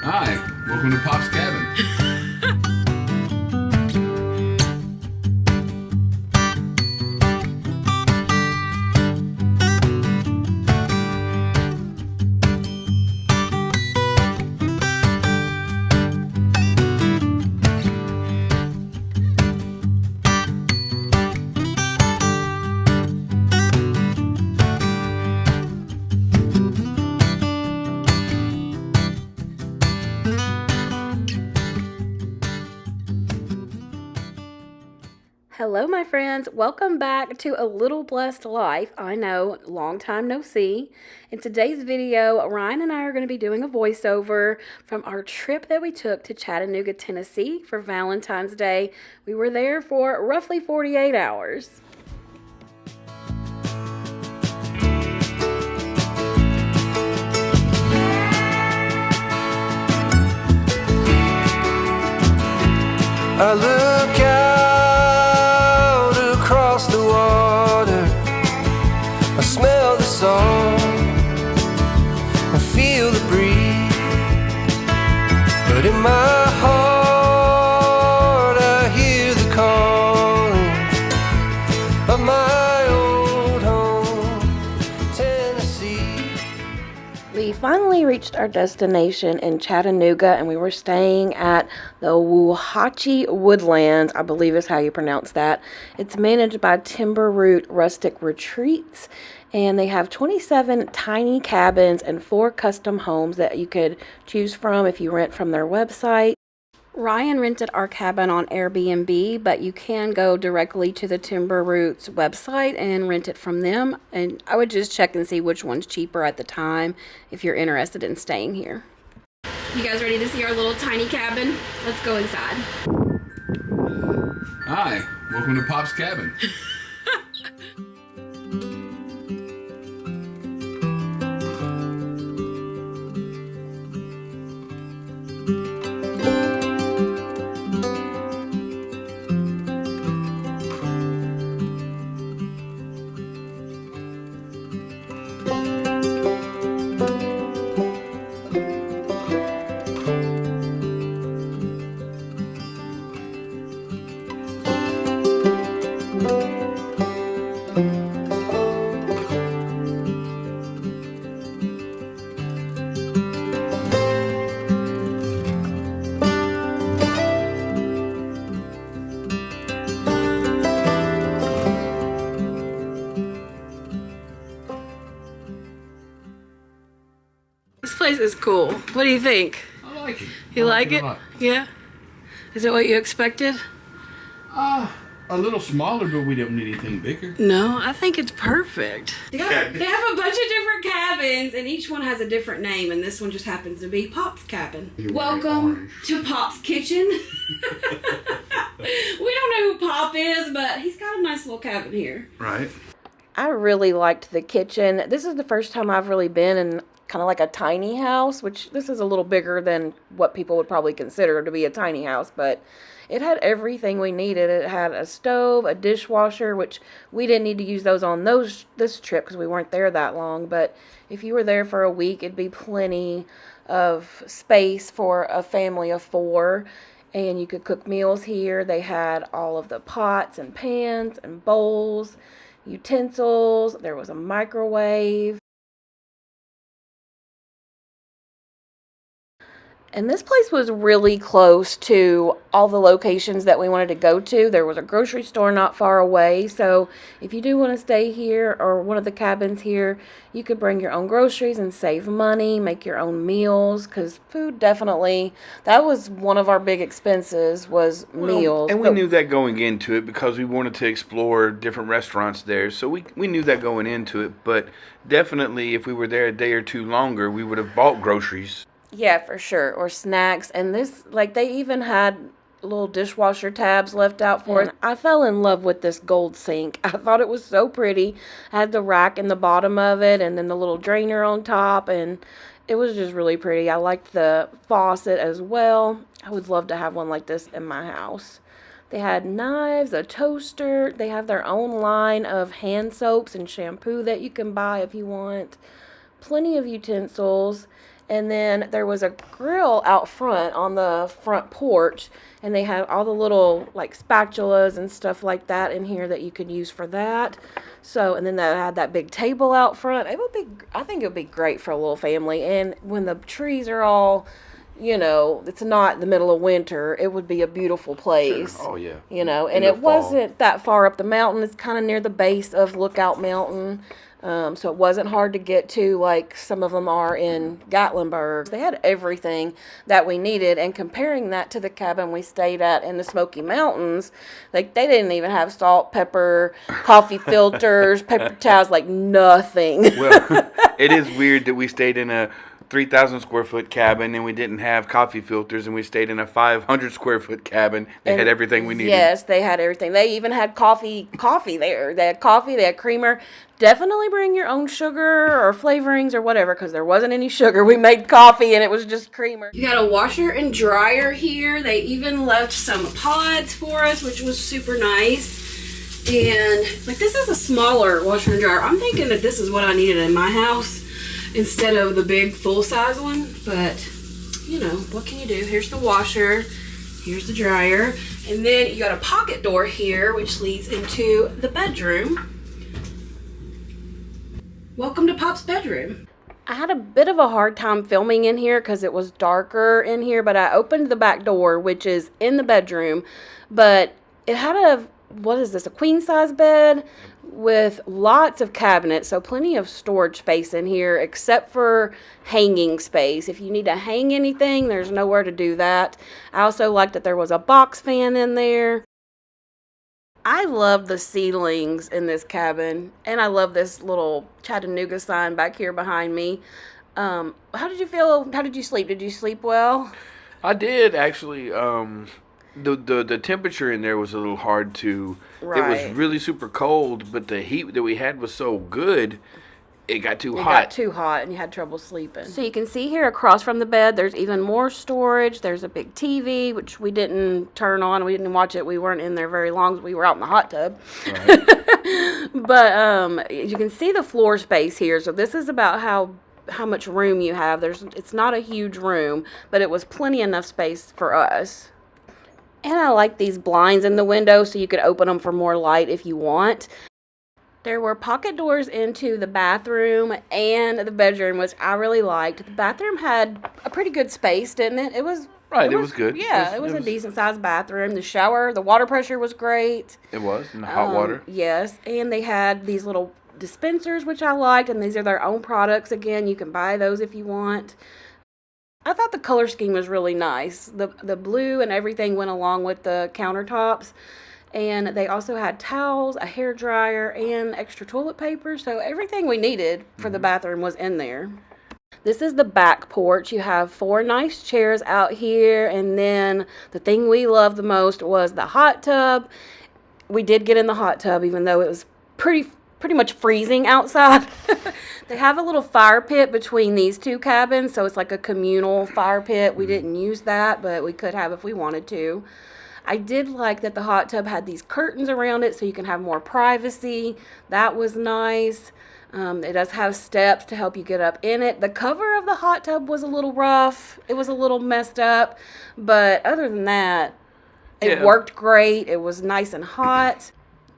Hi, welcome to Pop's Cabin. Hello, my friends. Welcome back to A Little Blessed Life. I know, long time no see. In today's video, Ryan and I are going to be doing a voiceover from our trip that we took to Chattanooga, Tennessee for Valentine's Day. We were there for roughly 48 hours. I look out across the water, I smell the salt, I feel the breeze, but in my heart I hear the calling of my old home, Tennessee. We finally reached our destination in Chattanooga, and we were staying at the Wauhatchie Woodlands, I believe is how you pronounce that. It's managed by Timberroot Rustic Retreats, and they have 27 tiny cabins and 4 custom homes that you could choose from if you rent from their website. Ryan rented our cabin on Airbnb, but you can go directly to the Timberroot's website and rent it from them. And I would just check and see which one's cheaper at the time if you're interested in staying here. You guys ready to see our little tiny cabin? Let's go inside. Hi, welcome to Pop's Cabin. This place is cool. What do you think? I like it. You like it? A lot. Yeah? Is it what you expected? A little smaller, but we don't need anything bigger. No, I think it's perfect. They have a bunch of different cabins, and each one has a different name, and this one just happens to be Pop's Cabin. Welcome to Pop's Kitchen. We don't know who Pop is, but he's got a nice little cabin here. Right. I really liked the kitchen. This is the first time I've really been in kind of like a tiny house, which this is a little bigger than what people would probably consider to be a tiny house, but it had everything we needed. It had a stove, a dishwasher, which we didn't need to use those on this trip because we weren't there that long, but if you were there for a week, it'd be plenty of space for a family of 4, and you could cook meals here. They had all of the pots and pans and bowls, utensils. There was a microwave. And this place was really close to all the locations that we wanted to go to. There was a grocery store not far away. So if you do want to stay here or one of the cabins here, you could bring your own groceries and save money, make your own meals. Because food definitely, that was one of our big expenses was meals. And we knew that going into it because we wanted to explore different restaurants there. So we knew that going into it. But definitely if we were there a day or two longer, we would have bought groceries. Yeah, for sure. Or snacks. And this, like, they even had little dishwasher tabs left out for us. I fell in love with this gold sink. I thought it was so pretty. I had the rack in the bottom of it and then the little drainer on top, and it was just really pretty. I liked the faucet as well. I would love to have one like this in my house. They had knives, a toaster. They have their own line of hand soaps and shampoo that you can buy if you want. Plenty of utensils. And then there was a grill out front on the front porch, and they had all the little like spatulas and stuff like that in here that you could use for that. So, and then they had that big table out front. I think it would be great for a little family. And when the trees are all, you know, it's not the middle of winter, it would be a beautiful place. Sure. Oh, yeah. You know, and it wasn't that far up the mountain. It's kind of near the base of Lookout Mountain. So it wasn't hard to get to like some of them are in Gatlinburg. They had everything that we needed, and comparing that to the cabin we stayed at in the Smoky Mountains, like they didn't even have salt, pepper, coffee filters, paper towels, like nothing. Well, it is weird that we stayed in a 3,000 square foot cabin and we didn't have coffee filters, and we stayed in a 500 square foot cabin. They had everything we needed. Yes, they had everything. They even had coffee there. They had coffee, they had creamer. Definitely bring your own sugar or flavorings or whatever, because there wasn't any sugar. We made coffee and it was just creamer. You got a washer and dryer here. They even left some pods for us, which was super nice. And like, this is a smaller washer and dryer. I'm thinking that this is what I needed in my house instead of the big full-size one, but you know, what can you do? Here's the washer, here's the dryer, and then you got a pocket door here which leads into the bedroom. Welcome to Pop's bedroom. I had a bit of a hard time filming in here because it was darker in here, but I opened the back door, which is in the bedroom, but it had a queen size bed with lots of cabinets, so plenty of storage space in here except for hanging space. If you need to hang anything, there's nowhere to do that. I also liked that there was a box fan in there. I love the ceilings in this cabin, and I love this little Chattanooga sign back here behind me. How did you feel? How did you sleep? Did you sleep well? I did, actually. The temperature in there was a little hard to... Right. It was really super cold, but the heat that we had was so good, it got too hot. It got too hot and you had trouble sleeping. So you can see here across from the bed, there's even more storage. There's a big TV, which we didn't turn on. We didn't watch it. We weren't in there very long. We were out in the hot tub. Right. But you can see the floor space here. So this is about how much room you have. It's not a huge room, but it was plenty enough space for us. And I like these blinds in the window so you could open them for more light if you want. There were pocket doors into the bathroom and the bedroom, which I really liked. The bathroom had a pretty good space, didn't it? It was good. Yeah, it was a decent sized bathroom. The shower, the water pressure was great. It was, and the hot water. Yes, and they had these little dispensers, which I liked, and these are their own products. Again, you can buy those if you want. I thought the color scheme was really nice. The blue and everything went along with the countertops. And they also had towels, a hair dryer, and extra toilet paper. So everything we needed for the bathroom was in there. This is the back porch. You have 4 nice chairs out here. And then the thing we loved the most was the hot tub. We did get in the hot tub, even though it was pretty much freezing outside. They have a little fire pit between these two cabins, so it's like a communal fire pit. We didn't use that, but we could have if we wanted to. I did like that the hot tub had these curtains around it so you can have more privacy. That was nice. It does have steps to help you get up in it. The cover of the hot tub was a little rough. It was a little messed up, but other than that, it worked great. It was nice and hot.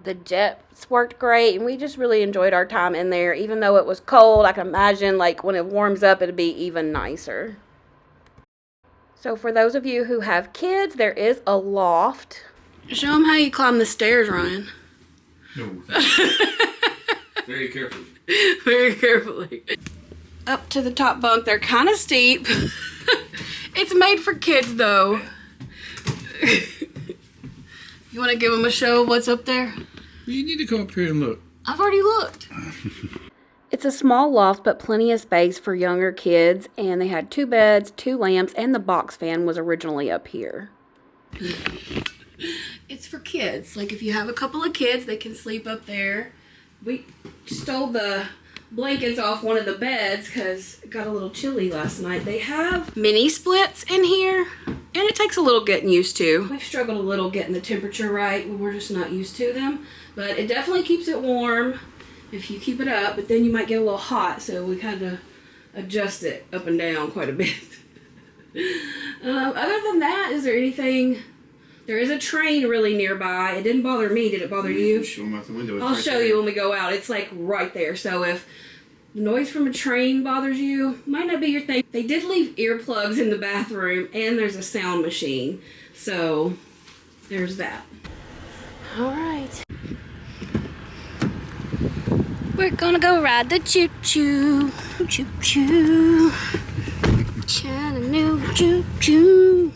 The jets worked great, and we just really enjoyed our time in there. Even though it was cold, I can imagine like when it warms up, it'll be even nicer. So for those of you who have kids, there is a loft. Show them how you climb the stairs, Ryan. No. Very carefully. Very carefully. Up to the top bunk. They're kind of steep. It's made for kids, though. You want to give them a show of what's up there? You need to come up here and look. I've already looked. It's a small loft, but plenty of space for younger kids. And they had 2 beds, 2 lamps, and the box fan was originally up here. It's for kids. Like if you have a couple of kids, they can sleep up there. We stole the blankets off one of the beds because it got a little chilly last night. They have mini splits in here, and it takes a little getting used to. We've struggled a little getting the temperature right. We're just not used to them, but it definitely keeps it warm if you keep it up, but then you might get a little hot, so we kind of adjust it up and down quite a bit. Other than that, is there anything? There is a train really nearby. It didn't bother me. Did it bother you? Show them out the window. I'll show you when we go out. It's like right there. So if noise from a train bothers you, might not be your thing. They did leave earplugs in the bathroom, and there's a sound machine. So there's that. All right. We're gonna go ride the choo-choo. Choo-choo. Chattanooga Choo Choo.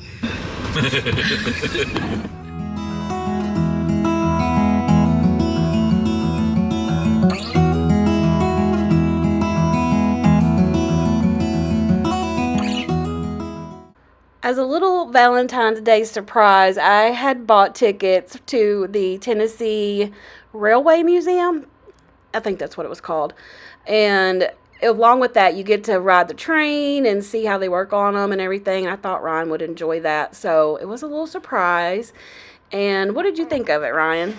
As a little Valentine's Day surprise, I had bought tickets to the Tennessee Railway Museum. I think that's what it was called. And along with that, you get to ride the train and see how they work on them and everything. I thought Ryan would enjoy that. So it was a little surprise. And what did you think of it, Ryan?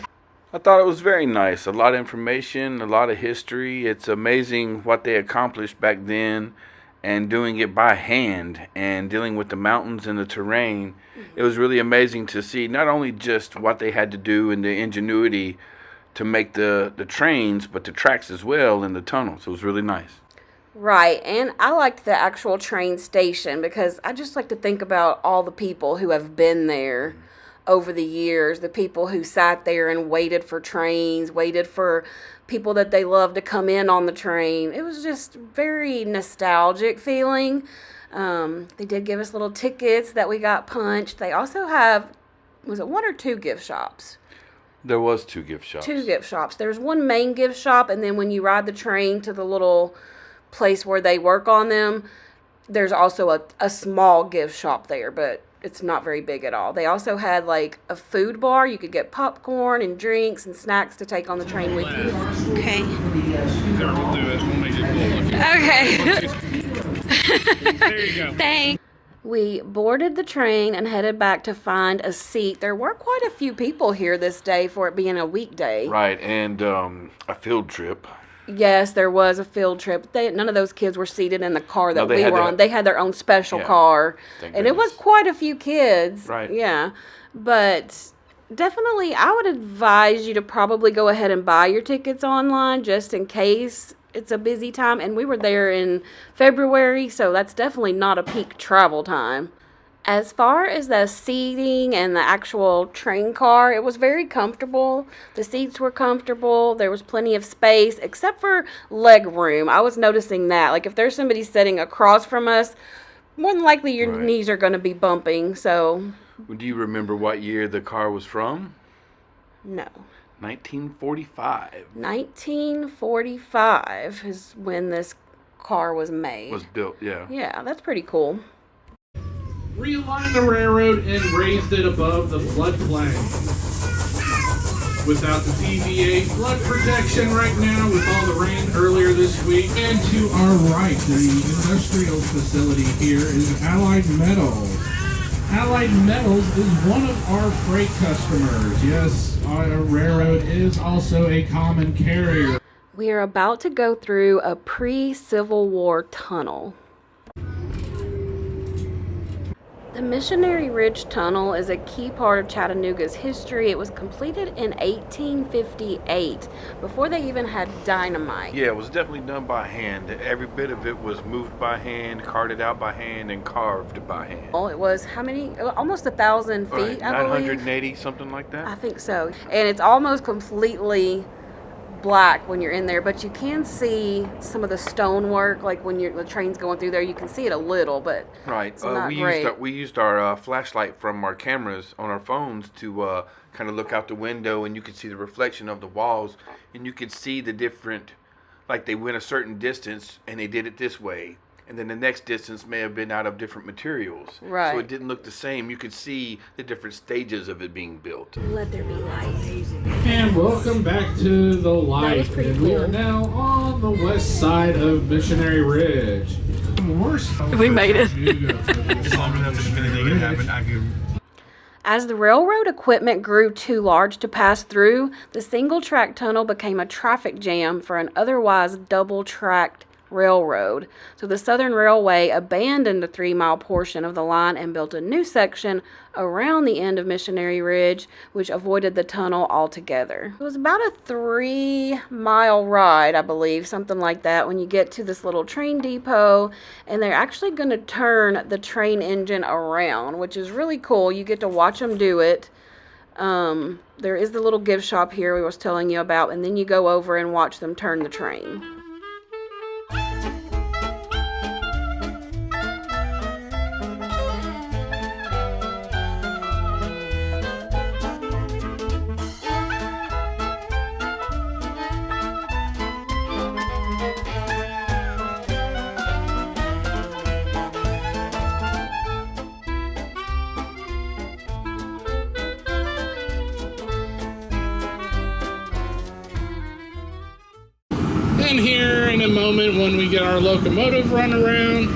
I thought it was very nice. A lot of information, a lot of history. It's amazing what they accomplished back then and doing it by hand and dealing with the mountains and the terrain. It was really amazing to see not only just what they had to do and the ingenuity to make the trains, but the tracks as well and the tunnels. It was really nice. Right, and I liked the actual train station because I just like to think about all the people who have been there over the years, the people who sat there and waited for trains, waited for people that they loved to come in on the train. It was just very nostalgic feeling. They did give us little tickets that we got punched. They also have, was it 1 or 2 gift shops? There was 2 gift shops. 2 gift shops. There's one main gift shop, and then when you ride the train to the little place where they work on them, there's also a small gift shop there, but it's not very big at all. They also had like a food bar. You could get popcorn and drinks and snacks to take on the train with you. Okay. There, we'll do it. We'll make it cool. Okay. There you go. Thanks. We boarded the train and headed back to find a seat. There were quite a few people here this day for it being a weekday. Right, and a field trip. Yes, there was a field trip. None of those kids were seated in the car that we were on. They had their own special car. And it was quite a few kids. Right. Yeah. But definitely, I would advise you to probably go ahead and buy your tickets online just in case it's a busy time. And we were there in February, so that's definitely not a peak travel time. As far as the seating and the actual train car, it was very comfortable. The seats were comfortable. There was plenty of space, except for leg room. I was noticing that. Like, if there's somebody sitting across from us, more than likely your knees are going to be bumping. So, Do you remember what year the car was from? No. 1945. 1945 is when this car was made. Was built, yeah. Yeah, that's pretty cool. Realigned the railroad and raised it above the floodplain. Without the PVA flood protection right now, with all the rain earlier this week. And to our right, the industrial facility here is Allied Metals. Allied Metals is one of our freight customers. Yes, our railroad is also a common carrier. We are about to go through a pre-Civil War tunnel. The Missionary Ridge Tunnel is a key part of Chattanooga's history. It was completed in 1858, before they even had dynamite. Yeah, it was definitely done by hand. Every bit of it was moved by hand, carted out by hand, and carved by hand. Well, it was how many? Almost 1,000 feet, I believe. 980, something like that? I think so. And it's almost completely black when you're in there, but you can see some of the stonework, like when the train's going through there. You can see it a little, but right. It's not great. We used our flashlight from our cameras on our phones to kind of look out the window, and you could see the reflection of the walls, and you could see the different, like they went a certain distance and they did it this way, and then the next distance may have been out of different materials. Right. So it didn't look the same. You could see the different stages of it being built. Let there be light. And welcome back to the light. That was pretty and we cool. are now on the west side of Missionary Ridge. We made it. It's longer enough if anything happened. I could. As the railroad equipment grew too large to pass through, the single-track tunnel became a traffic jam for an otherwise double-tracked Railroad. So the Southern Railway abandoned a 3-mile portion of the line and built a new section around the end of Missionary Ridge, which avoided the tunnel altogether. It was about a 3-mile ride, I believe, something like that, when you get to this little train depot, and they're actually going to turn the train engine around, which is really cool. You get to watch them do it. There is the little gift shop here we was telling you about, and then you go over and watch them turn the train. And here in a moment, when we get our locomotive run around,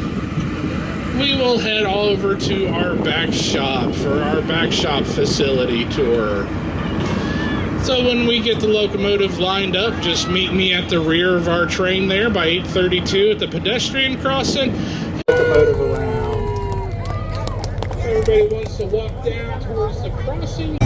we will head all over to our back shop for our back shop facility tour. So when we get the locomotive lined up, just meet me at the rear of our train there by 8:32 at the pedestrian crossing. Locomotive around. Everybody wants to walk down towards the crossing.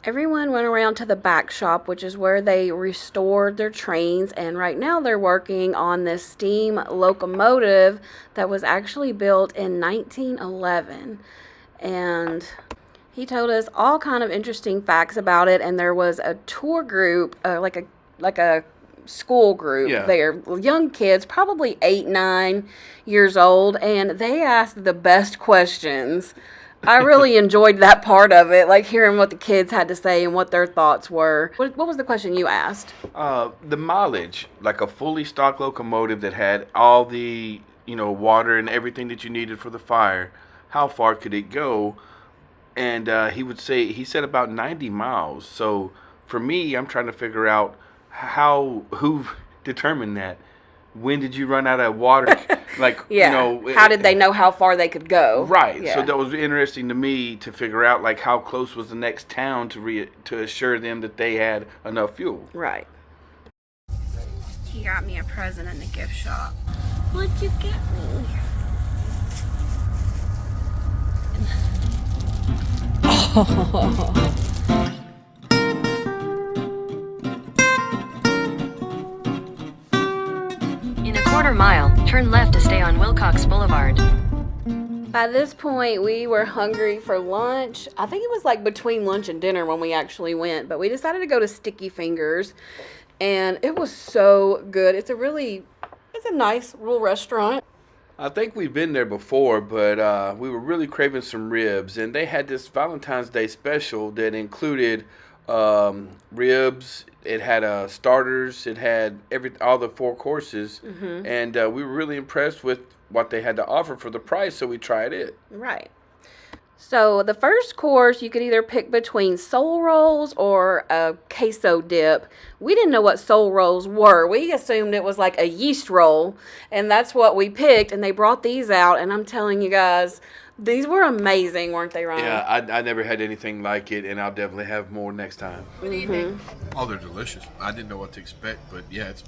Everyone went around to the back shop, which is where they restored their trains, and right now they're working on this steam locomotive that was actually built in 1911. And he told us all kind of interesting facts about it, and there was a tour group, like a school group there, young kids, probably 8-9 years old, and they asked the best questions. I really enjoyed that part of it, like hearing what the kids had to say and what their thoughts were. What was the question you asked? The mileage, like a fully stocked locomotive that had all the, water and everything that you needed for the fire, how far could it go? And he said about 90 miles. So for me, I'm trying to figure out who determined that. When did you run out of water? How did they know how far they could go? Right. Yeah. So that was interesting to me to figure out like how close was the next town to assure them that they had enough fuel. Right. He got me a present in the gift shop. What'd you get me? Quarter-mile, turn left to stay on Wilcox Boulevard. By this point, we were hungry for lunch. I think it was like between lunch and dinner when we actually went, but we decided to go to Sticky Fingers, and it was so good. It's a nice little restaurant. I think we've been there before, but we were really craving some ribs, and they had this Valentine's Day special that included ribs. It had starters. It had all the 4 courses, and we were really impressed with what they had to offer for the price. So we tried it. Right. So the first course, you could either pick between soul rolls or a queso dip. We didn't know what soul rolls were. We assumed it was like a yeast roll, and that's what we picked. And they brought these out, and I'm telling you guys, these were amazing, weren't they, Ryan? Yeah, I never had anything like it, and I'll definitely have more next time. What do you think? Oh, they're delicious. I didn't know what to expect, but yeah, it's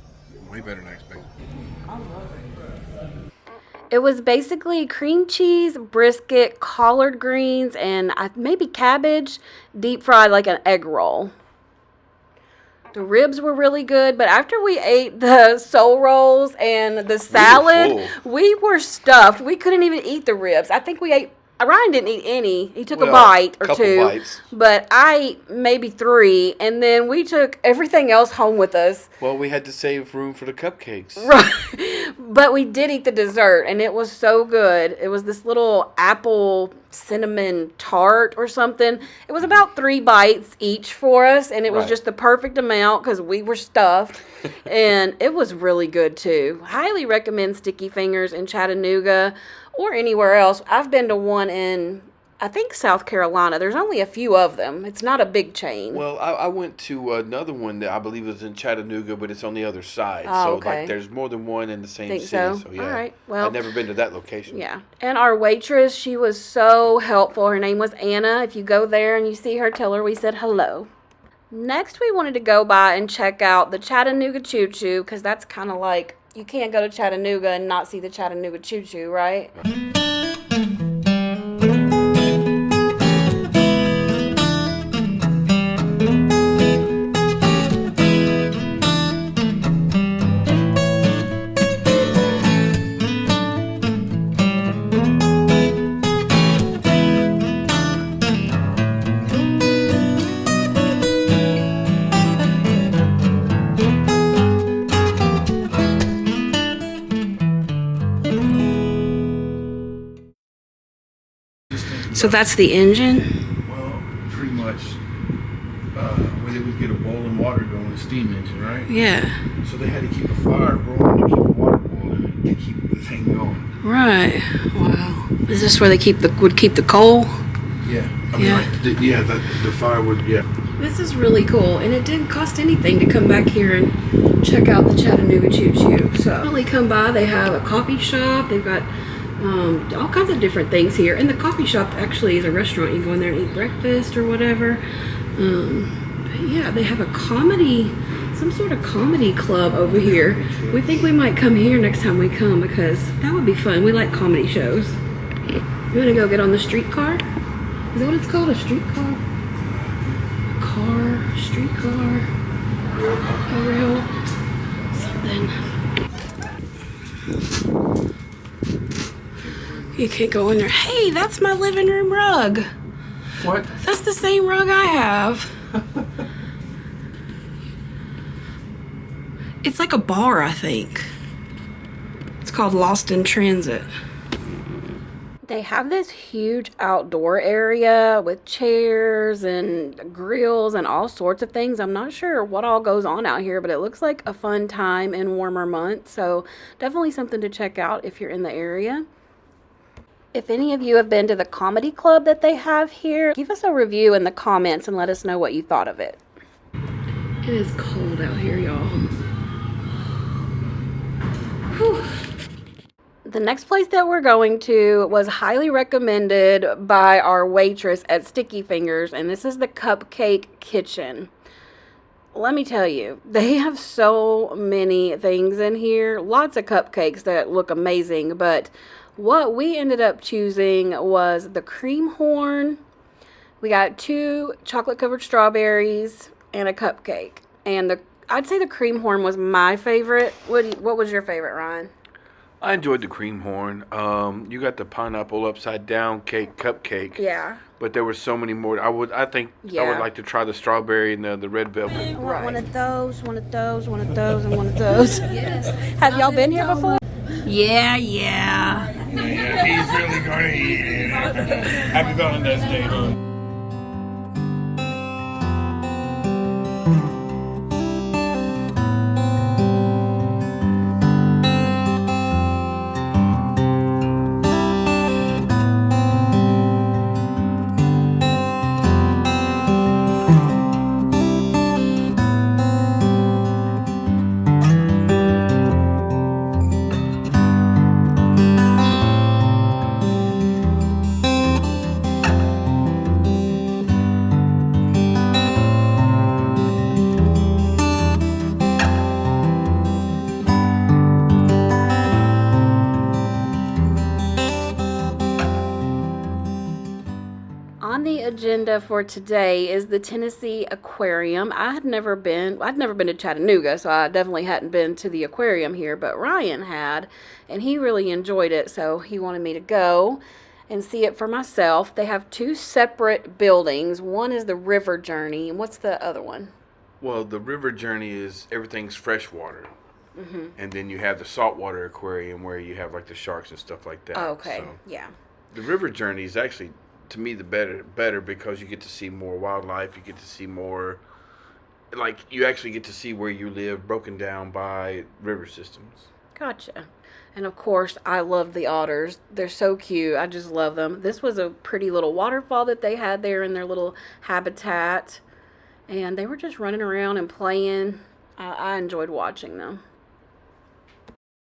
way better than I expected. It was basically cream cheese, brisket, collard greens, and maybe cabbage, deep fried like an egg roll. The ribs were really good, but after we ate the soul rolls and the salad, we were stuffed. We couldn't even eat the ribs. I think we ate. Ryan didn't eat any. He took a bite or two, bites. But I ate maybe 3, and then we took everything else home with us. Well, we had to save room for the cupcakes. Right. But we did eat the dessert, and it was so good. It was this little apple cinnamon tart or something. It was about 3 bites each for us, and it was just the perfect amount because we were stuffed. And it was really good, too. Highly recommend Sticky Fingers in Chattanooga or anywhere else. I've been to one in, I think, South Carolina. There's only a few of them. It's not a big chain. Well, I went to another one that I believe was in Chattanooga, but it's on the other side. Oh, so, okay. like, there's more than one in the same Think city. so? Yeah. All right. Well, I've never been to that location. Yeah. And our waitress, she was so helpful. Her name was Anna. If you go there and you see her, tell her we said hello. Next, we wanted to go by and check out the Chattanooga Choo Choo, because that's kind of like, you can't go to Chattanooga and not see the Chattanooga Choo Choo, right? So that's the engine? Well, pretty much. When they would get a boiling water going, a steam engine, right? Yeah. So they had to keep a fire rolling to keep the water boiling to keep the thing going. Right. Wow. Is this where they would keep the coal? Yeah. I mean, Yeah. like, the fire would, yeah. This is really cool, and it didn't cost anything to come back here and check out the Chattanooga Choo Choo. So definitely come by. They have a coffee shop. They've got all kinds of different things here. And the coffee shop actually is a restaurant. You can go in there and eat breakfast or whatever. But yeah, they have a comedy, some sort of comedy club over here. We think we might come here next time we come because that would be fun. We like comedy shows. You want to go get on the streetcar? Is that what it's called? A streetcar? Streetcar, a rail, something. You can't go in there. Hey, that's my living room rug. What? That's the same rug I have. It's like a bar, I think. It's called Lost in Transit. They have this huge outdoor area with chairs and grills and all sorts of things. I'm not sure what all goes on out here, but it looks like a fun time in warmer months. So definitely something to check out if you're in the area. If any of you have been to the comedy club that they have here, give us a review in the comments and let us know what you thought of it. It is cold out here, y'all. Whew. The next place that we're going to was highly recommended by our waitress at Sticky Fingers, and this is the Cupcake Kitchen. Let me tell you, they have so many things in here, lots of cupcakes that look amazing, but what we ended up choosing was the cream horn. We got 2 chocolate-covered strawberries and a cupcake, and I'd say the cream horn was my favorite. What was your favorite, Ryan? I enjoyed the cream horn. You got the pineapple upside down cupcake. Yeah. But there were so many more. I think I would like to try the strawberry and the red velvet. Right. One of those, one of those, one of those, and one of those. Yes. Have y'all been here before? Yeah. Yeah, he's really gonna eat it. Happy Valentine's Day. On the agenda for today is the Tennessee Aquarium. I'd never been to Chattanooga, so I definitely hadn't been to the aquarium here, but Ryan had, and he really enjoyed it, so he wanted me to go and see it for myself. They have 2 separate buildings. One is the River Journey, and what's the other one? Well, the River Journey is everything's freshwater. Mm-hmm. And then you have the saltwater aquarium where you have like the sharks and stuff like that. Oh, okay, So yeah. the River Journey is actually, to me, the better because you get to see more wildlife. You get to see more, like, you actually get to see where you live broken down by river systems. Gotcha. And of course, I love the otters. They're so cute. I just love them. This was a pretty little waterfall that they had there in their little habitat. And they were just running around and playing. I enjoyed watching them.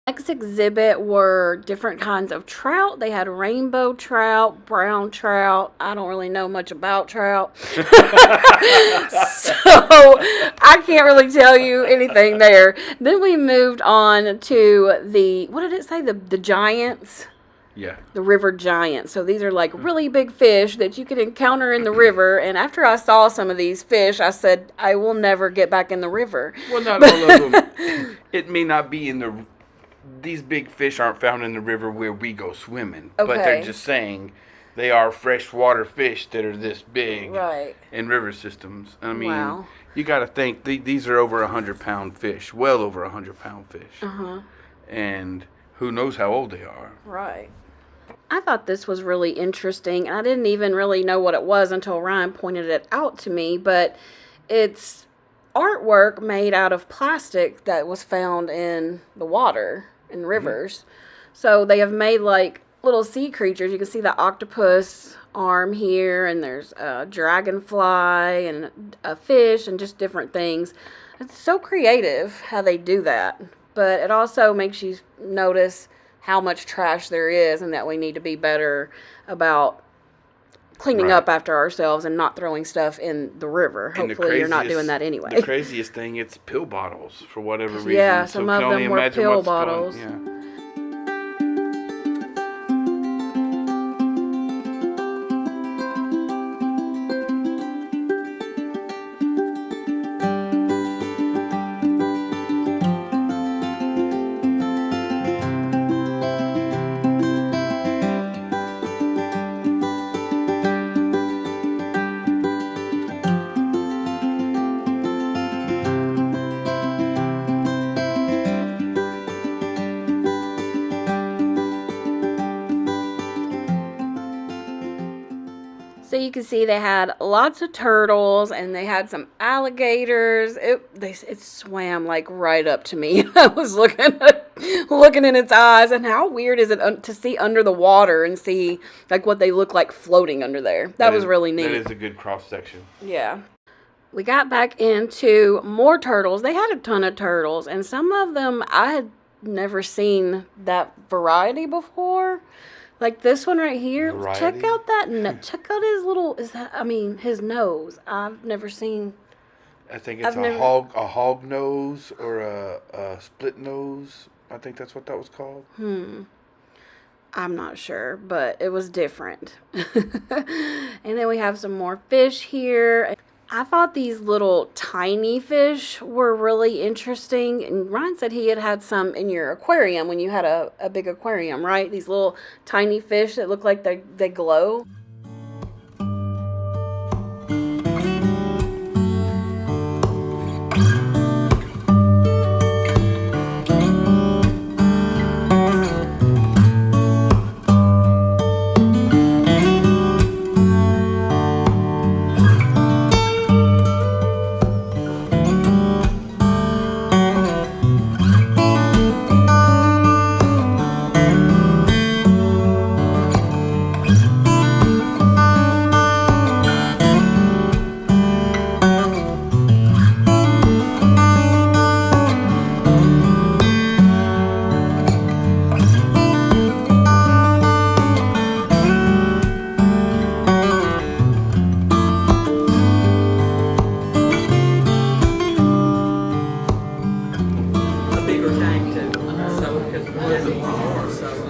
Next exhibit were different kinds of trout. They had rainbow trout, brown trout. I don't really know much about trout. So I can't really tell you anything there. Then we moved on to the, what did it say? The giants? Yeah. The river giants. So these are like really big fish that you can encounter in the river. And after I saw some of these fish, I said, I will never get back in the river. Well, not all of them. It may not be in the... These big fish aren't found in the river where we go swimming. Okay. But they're just saying they are freshwater fish that are this big in river systems. I mean, you got to think, these are over 100-pound fish, well over 100-pound fish. And who knows how old they are. Right. I thought this was really interesting. I didn't even really know what it was until Ryan pointed it out to me, but it's artwork made out of plastic that was found in the water, in rivers. So they have made like little sea creatures. You can see the octopus arm here, and there's a dragonfly and a fish and just different things. It's so creative how they do that. But it also makes you notice how much trash there is and that we need to be better about cleaning up after ourselves and not throwing stuff in the river. Hopefully you're not doing that anyway. The craziest thing, it's pill bottles for whatever reason. Yeah, some of them were pill bottles. Yeah. So you can see they had lots of turtles and they had some alligators. It swam like right up to me. I was looking in its eyes, and how weird is it to see under the water and see like what they look like floating under there. That was really neat. That is a good cross section. Yeah. We got back into more turtles. They had a ton of turtles, and some of them I had never seen that variety before. Like this one right here. Variety? Check out that. Check out his little. His nose. I've never seen. I think it's a hog nose or a split nose. I think that's what that was called. I'm not sure, but it was different. And then we have some more fish here. I thought these little tiny fish were really interesting. And Ryan said he had some in your aquarium when you had a big aquarium, right? These little tiny fish that look like they glow.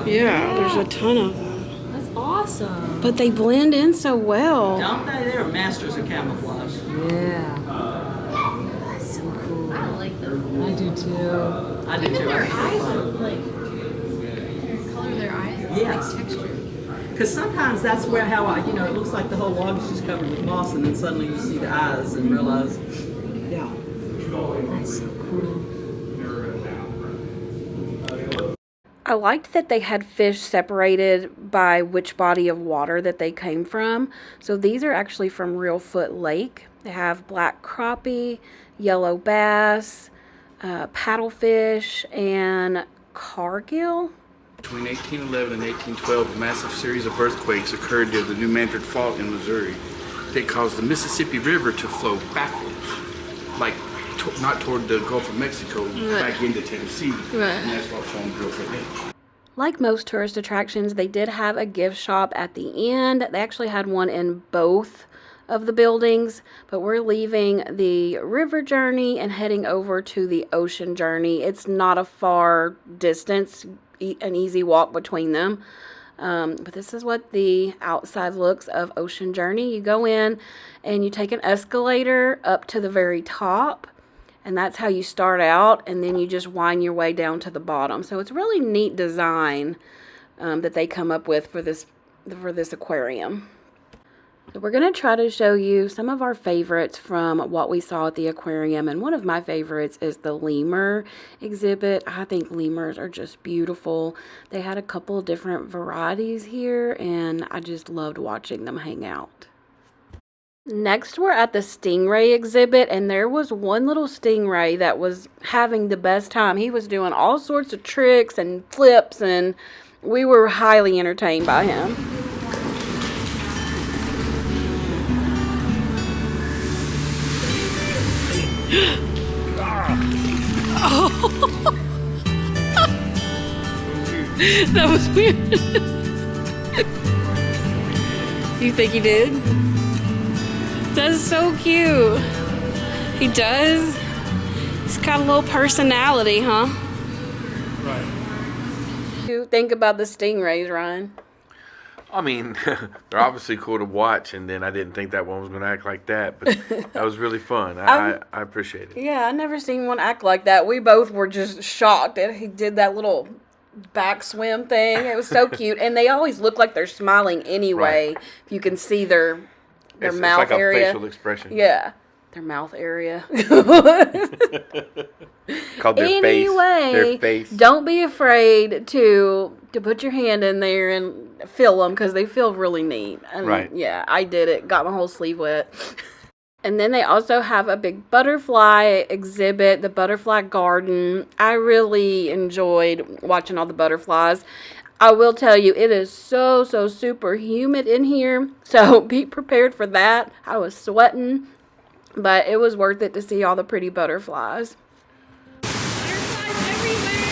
Yeah, there's a ton of them. That's awesome. But they blend in so well. Don't they? They're masters of camouflage. Yeah. That's so cool. I like them. I do too. I do too. Their eyes look like color of their eyes. Yes. Like texture. Because sometimes that's how it looks like the whole log is just covered with moss, and then suddenly you see the eyes and realize, yeah. That's so cool. I liked that they had fish separated by which body of water that they came from. So these are actually from Reelfoot Lake. They have black crappie, yellow bass, paddlefish, and cargill. Between 1811 and 1812, a massive series of earthquakes occurred near the New Mandarin Fault in Missouri. They caused the Mississippi River to flow backwards, like not toward the Gulf of Mexico, back into Tennessee. Right. And that's what Foam Grill for them. Like most tourist attractions, they did have a gift shop at the end. They actually had one in both of the buildings, but we're leaving the river journey and heading over to the ocean journey. It's not a far distance, an easy walk between them. But this is what the outside looks of Ocean Journey. You go in and you take an escalator up to the very top, and that's how you start out, and then you just wind your way down to the bottom. So it's really neat design that they come up with for this aquarium. So we're going to try to show you some of our favorites from what we saw at the aquarium. And one of my favorites is the lemur exhibit. I think lemurs are just beautiful. They had a couple of different varieties here, and I just loved watching them hang out. Next, we're at the stingray exhibit, and there was one little stingray that was having the best time. He was doing all sorts of tricks and flips, and we were highly entertained by him. That was weird. You think he did? That's so cute. He does. He's got a little personality, huh? Right. What do you think about the stingrays, Ryan? I mean, they're obviously cool to watch, and then I didn't think that one was going to act like that, but that was really fun. I appreciate it. Yeah, I never seen one act like that. We both were just shocked that he did that little back swim thing. It was so cute, and they always look like they're smiling anyway. Right. If you can see their It's mouth like a area. facial expression. Yeah, their mouth area. Called their Anyway, Their face. Don't be afraid to put your hand in there and feel them, because they feel really neat. And Right. Yeah, I did it. Got my whole sleeve wet. And then they also have a big butterfly exhibit, the butterfly garden. I really enjoyed watching all the butterflies. I will tell you, it is so super humid in here, so be prepared for that. I was sweating, but it was worth it to see all the pretty butterflies. Butterflies everywhere!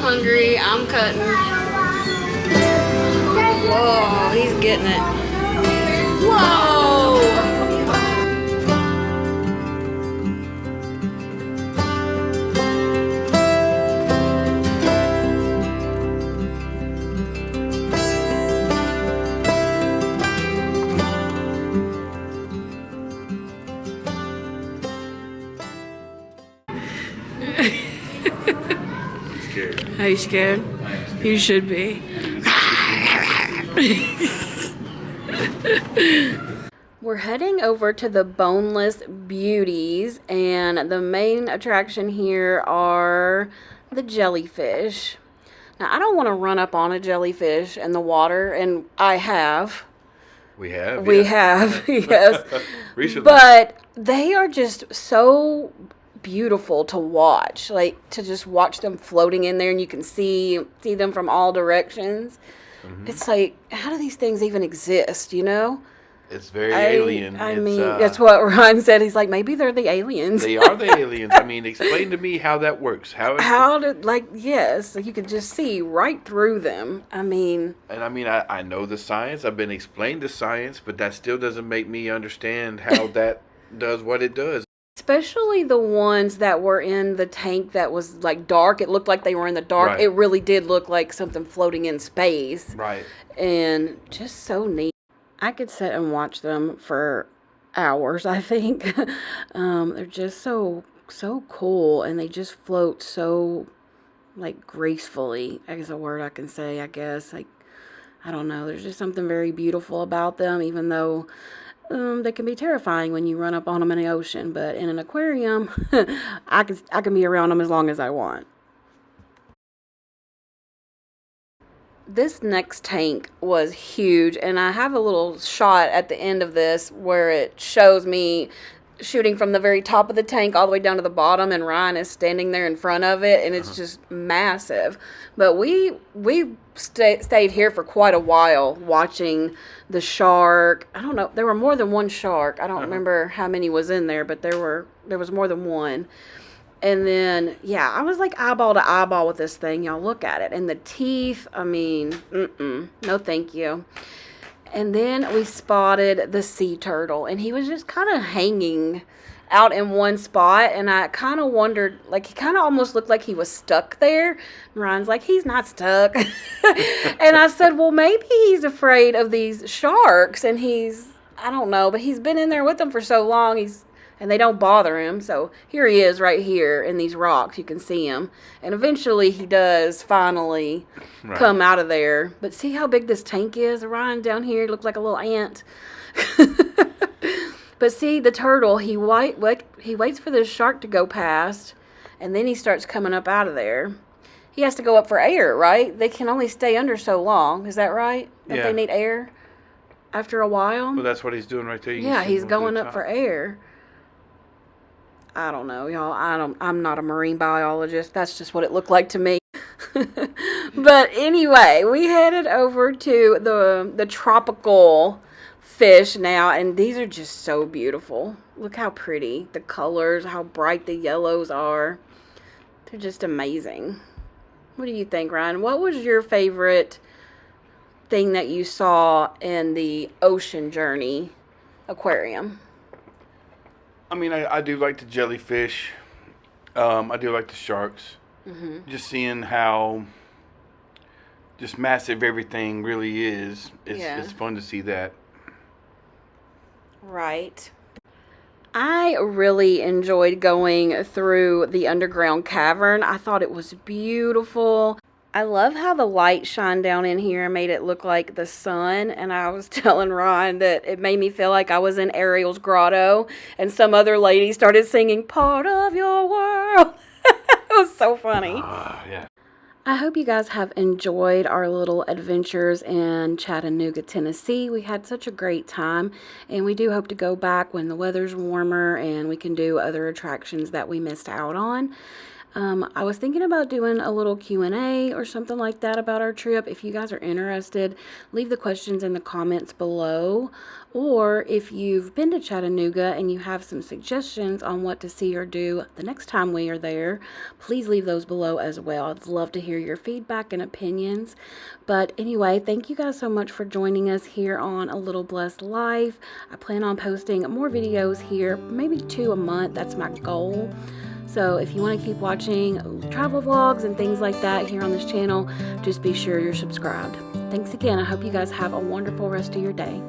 hungry. I'm cutting. Whoa, he's getting it. Whoa! Are you scared? You should be. We're heading over to the Boneless Beauties, and the main attraction here are the jellyfish. Now, I don't want to run up on a jellyfish in the water, and I have. We have, yes. Recently. But they are just so beautiful to watch, like to just watch them floating in there, and you can see them from all directions. It's like, how do these things even exist, you know? It's very alien. I It's, mean, that's what Ryan said. He's like, maybe they're the aliens. They are the aliens. I mean, explain to me how that works. How did, like, yes, you could just see right through them. I mean. And I mean, I know the science. I've been explained the science, but that still doesn't make me understand how that does what it does. Especially the ones that were in the tank that was, like, dark. It looked like they were in the dark. Right. It really did look like something floating in space. Right. And just so neat. I could sit and watch them for hours, I think. They're just so cool, and they just float so, like, gracefully, is a word I can say, I guess. Like, I don't know. There's just something very beautiful about them, even though they can be terrifying when you run up on them in the ocean. But in an aquarium, I can be around them as long as I want. This next tank was huge, and I have a little shot at the end of this where it shows me shooting from the very top of the tank all the way down to the bottom, and Ryan is standing there in front of it, and it's just massive. But we stayed here for quite a while watching the shark. I don't know, there were more than one shark. I don't remember how many was in there, but there was more than one. And then, yeah, I was like eyeball to eyeball with this thing. Y'all look at it. And the teeth, I mean, no thank you. And then we spotted the sea turtle. And he was just kind of hanging out in one spot. And I kind of wondered, like, he kind of almost looked like he was stuck there. And Ryan's like, he's not stuck. And I said, well, maybe he's afraid of these sharks. And I don't know, but he's been in there with them for so long. And they don't bother him. So here he is right here in these rocks. You can see him. And eventually he does finally come out of there. But see how big this tank is? Ryan down here looks like a little ant. But see, the turtle, he waits for the shark to go past. And then he starts coming up out of there. He has to go up for air, right? They can only stay under so long. Is that right? That they need air after a while? Well, that's what he's doing right there. Yeah, he's going up for air. I don't know, y'all. I'm not a marine biologist. That's just what it looked like to me. But anyway, we headed over to the tropical fish now, and these are just so beautiful. Look how pretty the colors, how bright the yellows are. They're just amazing. What do you think, Ryan? What was your favorite thing that you saw in the Ocean Journey aquarium? I mean, I do like the jellyfish. I do like the sharks. Just seeing how just massive everything really is. It's fun to see that. Right. I really enjoyed going through the underground cavern. I thought it was beautiful. I love how the light shined down in here and made it look like the sun. And I was telling Ryan that it made me feel like I was in Ariel's grotto. And some other lady started singing, "Part of Your World." It was so funny. Yeah. I hope you guys have enjoyed our little adventures in Chattanooga, Tennessee. We had such a great time. And we do hope to go back when the weather's warmer and we can do other attractions that we missed out on. I was thinking about doing a little Q&A or something like that about our trip. If you guys are interested, leave the questions in the comments below. Or if you've been to Chattanooga and you have some suggestions on what to see or do the next time we are there, please leave those below as well. I'd love to hear your feedback and opinions. But anyway, thank you guys so much for joining us here on A Little Blessed Life. I plan on posting more videos here, maybe 2 a month. That's my goal. So if you want to keep watching travel vlogs and things like that here on this channel, just be sure you're subscribed. Thanks again. I hope you guys have a wonderful rest of your day.